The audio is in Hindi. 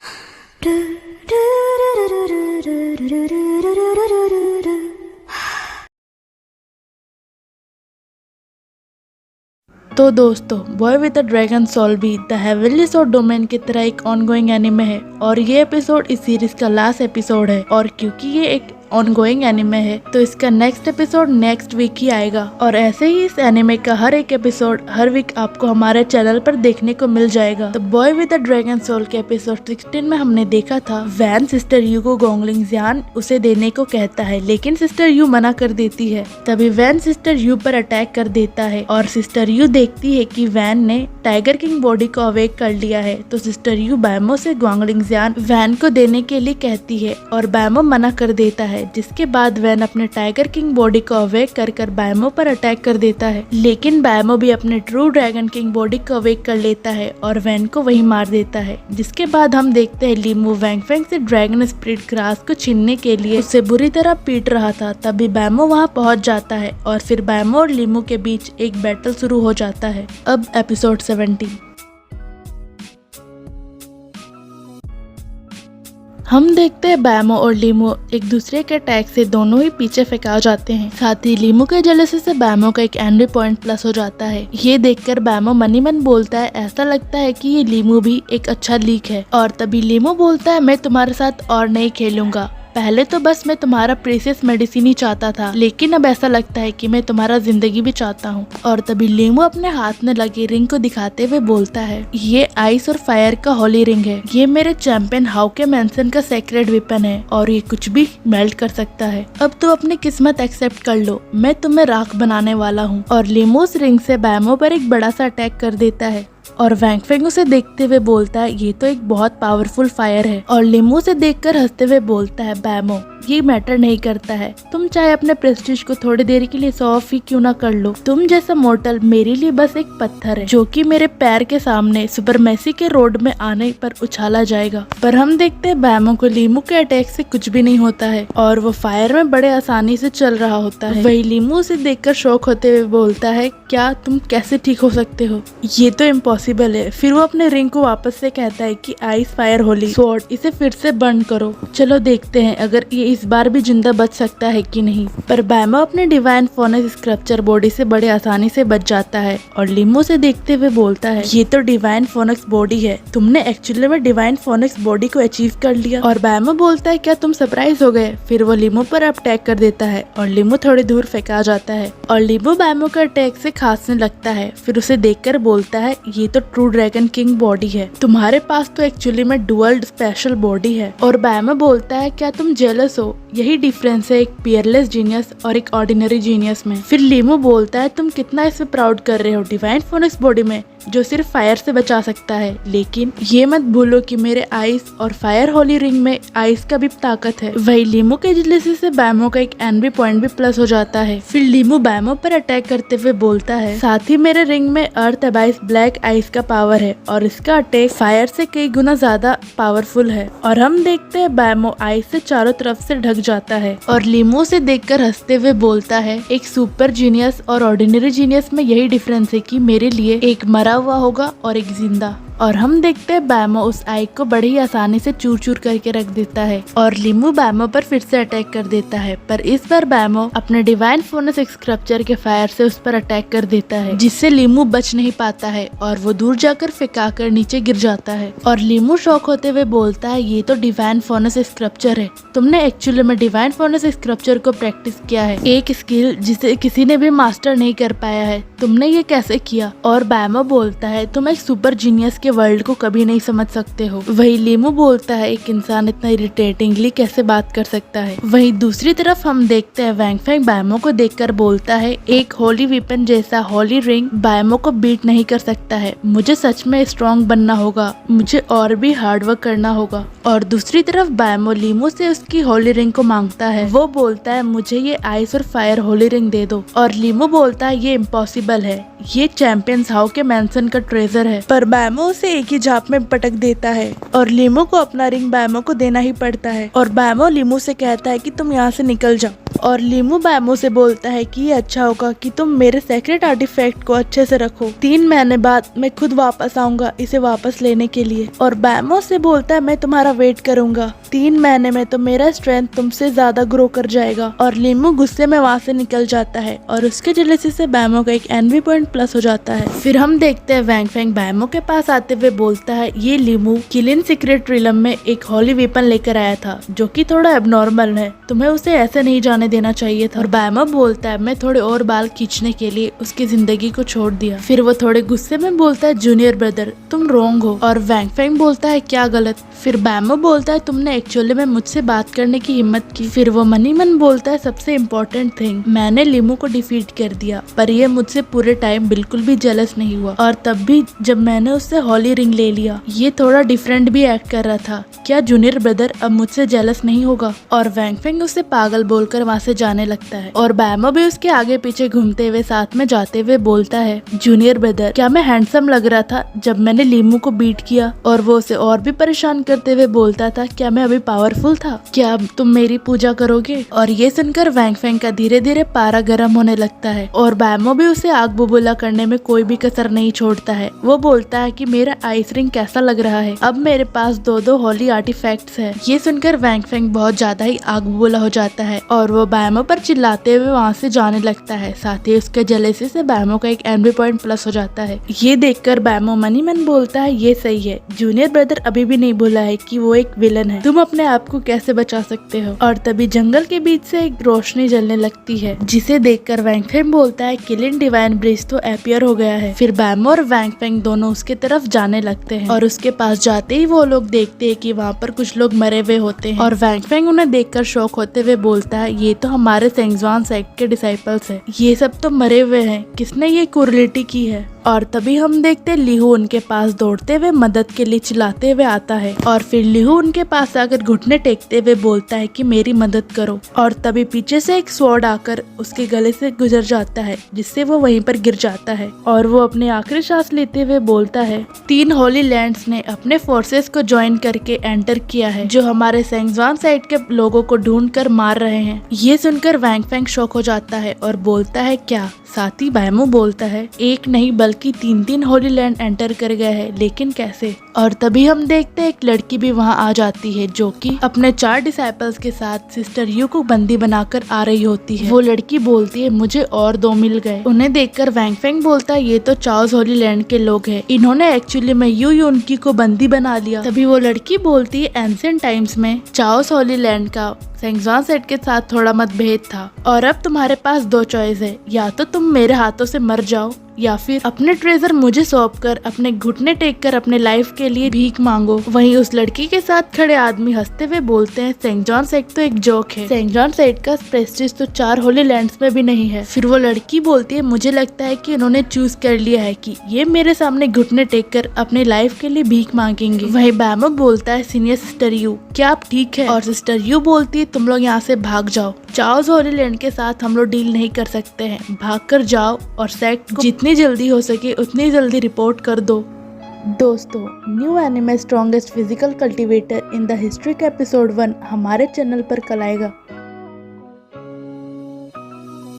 तो दोस्तों, Boy with the Dragon Soul भी द हेवनली स्वॉर्ड डोमेन की तरह एक ऑनगोइंग एनिमे है और ये एपिसोड इस सीरीज का लास्ट एपिसोड है। और क्योंकि ये एक ऑनगोइंग एनिमे है तो इसका नेक्स्ट एपिसोड नेक्स्ट वीक ही आएगा। और ऐसे ही इस एनिमे का हर एक एपिसोड हर वीक आपको हमारे चैनल पर देखने को मिल जाएगा। तो Boy with the Dragon Soul के एपिसोड 16 में हमने देखा था वैन सिस्टर यू को गोंगलिंग ज़ियान उसे देने को कहता है, लेकिन सिस्टर यू मना कर देती है। तभी वैन सिस्टर यू पर अटैक कर देता है और सिस्टर यू देखती है कि वैन ने टाइगर किंग बॉडी को अवेक कर लिया है। तो सिस्टर यू बैमो से गोंगलिंग ज़ियान वैन को देने के लिए कहती है और बैमो मना कर देता है, जिसके बाद वैन अपने टाइगर किंग बॉडी को अवेक कर बैमो पर अटैक कर देता है। लेकिन बैमो भी अपने ट्रू ड्रैगन किंग बॉडी को अवेक कर लेता है और वैन को वही मार देता है। जिसके बाद हम देखते हैं लीमू वैंगफेंग से ड्रैगन स्पिरिट ग्रास को छीनने के लिए उसे बुरी तरह पीट रहा था। तभी बैमो वहां पहुंच जाता है और फिर बैमो और लीमू के बीच एक बैटल शुरू हो जाता है। अब एपिसोड 17 हम देखते हैं बैमो और लीमू एक दूसरे के अटैक से दोनों ही पीछे फेंका जाते हैं। साथ ही लीमू के जेलसी से बैमो का एक एनरी पॉइंट प्लस हो जाता है। ये देखकर बैमो मनी मन बोलता है ऐसा लगता है कि ये लीमू भी एक अच्छा लीक है। और तभी लीमू बोलता है मैं तुम्हारे साथ और नहीं खेलूंगा, पहले तो बस मैं तुम्हारा प्रेसियस मेडिसिन ही चाहता था, लेकिन अब ऐसा लगता है कि मैं तुम्हारा जिंदगी भी चाहता हूँ। और तभी लीमू अपने हाथ में लगे रिंग को दिखाते हुए बोलता है ये आइस और फायर का होली रिंग है, ये मेरे चैंपियन हाउके मैंसन का सेक्रेट वेपन है और ये कुछ भी मेल्ट कर सकता है। अब तो अपनी किस्मत एक्सेप्ट कर लो, मैं तुम्हें राख बनाने वाला हूँ। और लीमू उस रिंग से बैमो पर एक बड़ा सा अटैक कर देता है और वैंगफेंग उसे देखते हुए बोलता है ये तो एक बहुत पावरफुल फायर है। और लीमू से देखकर हंसते हुए बोलता है बैमो ये मैटर नहीं करता है, तुम चाहे अपने प्रेस्टीज को थोड़ी देर के लिए शो ऑफ ही क्यों ना कर लो, तुम जैसा मोर्टल मेरे लिए बस एक पत्थर है जो कि मेरे पैर के सामने सुपरमेसी के रोड में आने पर उछाला जाएगा। पर हम देखते हैं बैमो को लीमू के अटैक से कुछ भी नहीं होता है और वो फायर में बड़े आसानी से चल रहा होता है। वही लीमू उसे देखकर शौक होते हुए बोलता है क्या तुम कैसे ठीक हो सकते हो, ये तो इम्पॉसिबल है। फिर वो अपने रिंग को वापस से कहता है कि आइस फायर होली स्वॉर्ड इसे फिर से बर्न करो, चलो देखते हैं अगर ये इस बार भी जिंदा बच सकता है कि नहीं। पर बैमो अपने डिवाइन फोनिक्स स्क्रप्चर बॉडी से बड़े आसानी से बच जाता है और लीमू से देखते हुए बोलता है ये तो डिवाइन फोनिक्स बॉडी है, तुमने एक्चुअली में डिवाइन फोनिक्स बॉडी को अचीव कर लिया। और बैमो बोलता है क्या तुम सरप्राइज हो गए। फिर वो लीमू पर अटैक कर देता है और लीमू थोड़ी दूर फेंका जाता है और लीमू बैमो के अटैक से खांसने लगता है। फिर उसे देखकर बोलता है ये तो ट्रू ड्रैगन किंग बॉडी है, तुम्हारे पास तो एक्चुअली में डुअल स्पेशल बॉडी है। और बैमो बोलता है क्या तुम जेलस हो, यही डिफरेंस है एक पियरलेस जीनियस और एक ऑर्डिनरी जीनियस में। फिर लीमू बोलता है तुम कितना इसमें प्राउड कर रहे हो डिवाइन फोनिक्स बॉडी में जो सिर्फ फायर से बचा सकता है, लेकिन ये मत भूलो कि मेरे आइस और फायर होली रिंग में आइस का भी ताकत है। वही लीमू के जेलसी से बैमो का एक एनरी पॉइंट भी प्लस हो जाता है। फिर लीमू बैमो पर अटैक करते हुए बोलता है साथ ही मेरे रिंग में अर्थ अबाइस ब्लैक आइस का पावर है और इसका अटैक फायर से कई गुना ज्यादा पावरफुल है। और हम देखते हैं बैमो आइस से चारों तरफ से ढक जाता है और लीमू से देखकर हंसते हुए बोलता है एक सुपर जीनियस और ऑर्डिनरी जीनियस में यही डिफरेंस है कि मेरे लिए एक मरा हुआ होगा और एक जिंदा। और हम देखते हैं बैमो उस आई को बड़ी ही आसानी से चूर चूर करके रख देता है और लीमू बैमो पर फिर से अटैक कर देता है। पर इस बार बैमो अपने डिवाइन फोनिक्स स्क्रप्चर के फायर से उस पर अटैक कर देता है, जिससे लीमू बच नहीं पाता है और वो दूर जाकर फेंकाकर नीचे गिर जाता है। और लीमू शॉक होते हुए बोलता है ये तो डिवाइन फोनिक्स स्क्रप्चर है, तुमने एक्चुअली में डिवाइन फोनिक्स स्क्रप्चर को प्रैक्टिस किया है, एक स्किल जिसे किसी ने भी मास्टर नहीं कर पाया है, तुमने ये कैसे किया। और बैमो बोलता है तुम एक सुपर जीनियस के वर्ल्ड को कभी नहीं समझ सकते हो। वही लीमू बोलता है एक इंसान इतना इरिटेटिंगली कैसे बात कर सकता है। वही दूसरी तरफ हम देखते हैं वैंगफेंग बैमो को देखकर बोलता है एक होली वेपन जैसा होली रिंग बैमो को बीट नहीं कर सकता है, मुझे सच में स्ट्रॉन्ग बनना होगा, मुझे और भी हार्ड वर्क करना होगा। और दूसरी तरफ बैमो लीमू से उसकी होली रिंग को मांगता है, वो बोलता है मुझे ये आइस और फायर होली रिंग दे दो। और लीमू बोलता है ये इम्पॉसिबल है, ये चैंपियंस हाउके मैंसन का ट्रेजर है। पर बैमो उसे एक ही झाप में पटक देता है और लीमू को अपना रिंग बैमो को देना ही पड़ता है। और बैमो लीमू से कहता है कि तुम यहाँ से निकल जाओ। और लीमू बैमो से बोलता है कि ये अच्छा होगा कि तुम मेरे सेक्रेट आर्टिफैक्ट को अच्छे से रखो, 3 महीने बाद मैं खुद वापस आऊंगा इसे वापस लेने के लिए। और बैमो से बोलता है मैं तुम्हारा वेट करूंगा, 3 महीने में तो मेरा स्ट्रेंथ तुमसे ज्यादा ग्रो कर जाएगा। और लीमू गुस्से में वहाँ से निकल जाता है और उसके जेलसी से बैमो का एक एनवी पॉइंट प्लस हो जाता है। फिर हम देखते हैं वैंग फेंग बैमो के पास आते हुए बोलता है ये लीमू किलिन सीक्रेट रिलम में एक हॉली वेपन लेकर आया था जो कि थोड़ा एबनॉर्मल है, तुम्हें उसे ऐसे नहीं जाने देना चाहिए था। और बैमो बोलता है मैं थोड़े और बाल खींचने के लिए उसकी जिंदगी को छोड़ दिया। फिर वो थोड़े गुस्से में बोलता है जूनियर ब्रदर तुम रॉन्ग हो। और वैंग फेंग बोलता है क्या गलत? फिर बैमो बोलता है तुमने एक्चुअली में मुझसे बात करने की हिम्मत की। फिर वो मनी मन बोलता है सबसे इम्पोर्टेंट थिंग, मैंने लीमू को डिफीट कर दिया पर ये मुझसे पूरे टाइम बिल्कुल भी जेलस नहीं हुआ। और तब भी जब मैंने उससे हॉली रिंग ले लिया ये थोड़ा डिफरेंट भी एक्ट कर रहा था, क्या जूनियर ब्रदर अब मुझसे जेलस नहीं होगा? और वैंग फेंग उसे पागल बोलकर वहाँ से जाने लगता है। और बैमो भी उसके आगे पीछे घूमते हुए साथ में जाते हुए बोलता है जूनियर ब्रदर क्या मैं हैंडसम लग रहा था जब मैंने लीमू को बीट किया? और वो उसे और भी परेशान करते हुए बोलता था क्या मैं अभी पावरफुल था, क्या अब तुम मेरी पूजा करोगे? और ये सुनकर वैंग फेंग का धीरे धीरे पारा गर्म होने लगता है और बैमो भी उसे आग बुबूला करने में कोई भी कसर नहीं छोड़ता है। वो बोलता है कि मेरा आइस रिंग कैसा लग रहा है, अब मेरे पास 2 हॉली आर्टिफैक्ट्स है। ये सुनकर वैंग फेंग बहुत ज्यादा ही आग बुबूला हो जाता है और वो बैमो पर चिल्लाते हुए वहाँ से जाने लगता है। साथ ही उसके जेलसी से बैमो का एक एनवी पॉइंट प्लस हो जाता है। ये देखकर बैमो मनी मन बोलता है ये सही है, जूनियर ब्रदर अभी भी नहीं बोला है कि वो एक विलन है, तुम अपने आप को कैसे बचा सकते हो? और तभी जंगल के बीच से एक रोशनी जलने लगती है जिसे देखकर वैंग फेंग बोलता है किलिन डिवाइन ब्रिज तो अपीयर हो गया है। फिर बैमो और वैंग फेंग दोनों उसके तरफ जाने लगते हैं और उसके पास जाते ही वो लोग देखते हैं कि वहाँ पर कुछ लोग मरे हुए होते हैं। और वैंग फेंग उन्हें देखकर शॉक होते हुए बोलता है ये तो हमारे सेंगजुआन सेक्ट के डिसाइपल्स है, ये सब तो मरे हुए हैं, किसने ये कोरिलेटी की है? और तभी हम देखते लिहू उनके पास दौड़ते हुए मदद के लिए चिल्लाते हुए आता है। और फिर लिहू उनके पास आकर घुटने टेकते हुए बोलता है कि मेरी मदद करो। और तभी पीछे से एक स्वॉर्ड आकर उसके गले से गुजर जाता है जिससे वो वहीं पर गिर जाता है। और वो अपनी आखिरी सांस लेते हुए बोलता है 3 होली लैंड्स ने अपने फोर्सेस को ज्वाइन करके एंटर किया है जो हमारे सेंगजुआन साइड के लोगों को ढूंढ कर मार रहे हैं। ये सुनकर वैंग फेंग शॉक हो जाता है और बोलता है क्या? साथ ही बैमो बोलता है एक नहीं बल्कि 3 होली लैंड एंटर कर गया है, लेकिन कैसे? और तभी हम देखते हैं एक लड़की भी वहां आ जाती है जो कि अपने 4 डिसाइपल्स के साथ सिस्टर यू को बंदी बनाकर आ रही होती है। वो लड़की बोलती है मुझे और 2 मिल गए। उन्हें देखकर वैंग फेंग बोलता है ये तो चाओस होली लैंड के लोग हैं, इन्होंने एक्चुअली में यू यूनकी को बंदी बना लिया। तभी वो लड़की बोलती है एंशिएंट टाइम्स में चाओस होली लैंड का सेंगजुआन सेट के साथ थोड़ा मतभेद था और अब तुम्हारे पास 2 चॉइस है, या तो तुम मेरे हाथों से मर जाओ या फिर अपने ट्रेजर मुझे सौंप कर अपने घुटने टेक कर अपने लाइफ के लिए भीख मांगो। वहीं उस लड़की के साथ खड़े आदमी हंसते हुए बोलते हैं सेंगजुआन सेट तो एक जोक है, सेंगजुआन सेट का प्रेस्टीज तो 4 होली लैंड्स में भी नहीं है। फिर वो लड़की बोलती है मुझे लगता है कि इन्होंने चूज कर लिया है कि ये मेरे सामने घुटने टेक कर अपने लाइफ के लिए भीख मांगेंगे। वहीं बैमो बोलता है सीनियर सिस्टर यू क्या आप ठीक है? और सिस्टर यू बोलती है तुम लोग यहाँ से भाग जाओ, चाओस होली लैंड के साथ हम लोग डील नहीं कर सकते हैं, भाग कर जाओ और सेक्ट को जितनी जल्दी हो सके उतनी जल्दी रिपोर्ट कर दो। दोस्तों new anime strongest physical cultivator in the history का एपिसोड 1 हमारे चैनल पर कल आएगा।